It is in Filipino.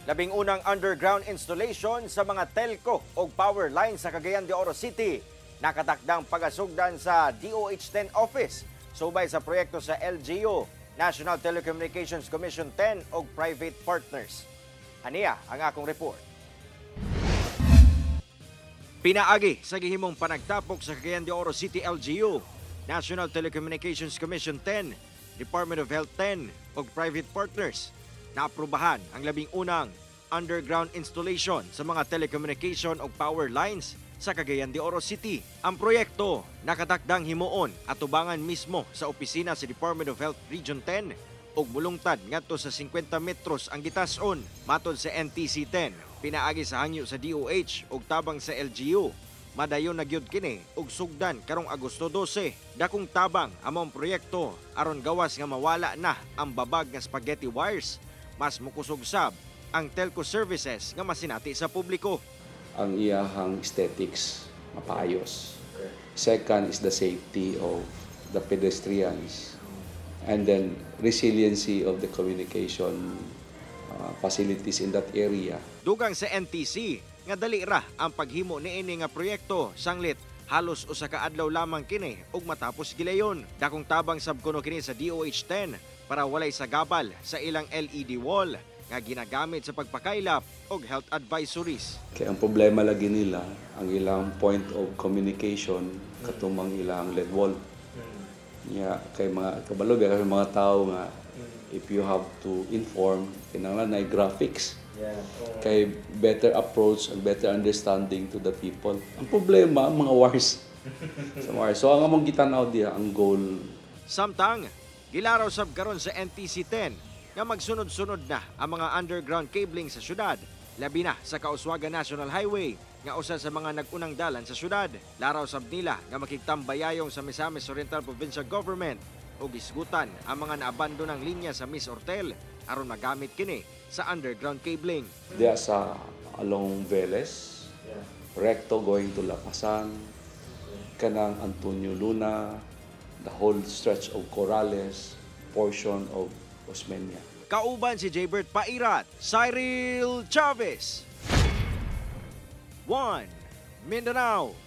Labing unang underground installation sa mga telco o power line sa Cagayan de Oro City. Nakatakdang pagasugdan sa DOH-10 office. Subay sa proyekto sa LGU, National Telecommunications Commission 10 o private partners. Aniya ang akong report. Pinaagi sa gihimong panagtapok sa Cagayan de Oro City LGU, National Telecommunications Commission 10, Department of Health 10 o private partners. Naaprubahan ang labing unang underground installation sa mga telecommunication o power lines sa Cagayan de Oro City. Ang proyekto nakatakdang himuon at tubangan mismo sa opisina sa Department of Health Region 10 ug mulungtad ngadto sa 50 metros ang gitas-on. Matod sa NTC 10, pinaagi sa hangyo sa DOH ug tabang sa LGU. Madayon na gyud kini ug sugdan karong Agosto 12. Dakong tabang among proyekto aron gawas nga mawala na ang babag nga spaghetti wires. Mas mukusog sab ang telco services nga masinati sa publiko. Ang iyahang aesthetics mapaayos. Second is the safety of the pedestrians. And then resiliency of the communication facilities in that area. Dugang sa NTC nga dali ra ang paghimo niini nga proyekto sanglit halos usa ka adlaw lamang kini ug matapos gilayon. Dakong tabang sab kuno kini sa DOH-10 para walay sagabal sa ilang LED wall nga ginagamit sa pagpakaylap og health advisories. Kaya ang problema lagi nila ang ilang point of communication katumang ilang LED wall. Kay mga kabalo kay mga tao nga if you have to inform kinahanglan na graphics. Kay better approach and better understanding to the people. Ang problema mga wires. So ang among gitanaw diha ang goal. Samtang gilaraw sab karon sa NTC 10 nga magsunod-sunod na ang mga underground cabling sa syudad, labi na sa Kauswagan National Highway nga usa sa mga nag-unang dalan sa syudad. Laraw sab nila nga makigtambayayong sa Misamis Oriental Provincial Government ug isgutan ang mga naabandonang linya sa Miss Ortel aron magamit kini sa underground cabling. Diya sa along Veles, recto going to Lapasan, kanang Antonio Luna, the whole stretch of Corrales, portion of Osmeña. Kauban si Jaybert Pairat, Cyril Chavez. 1 Mindanao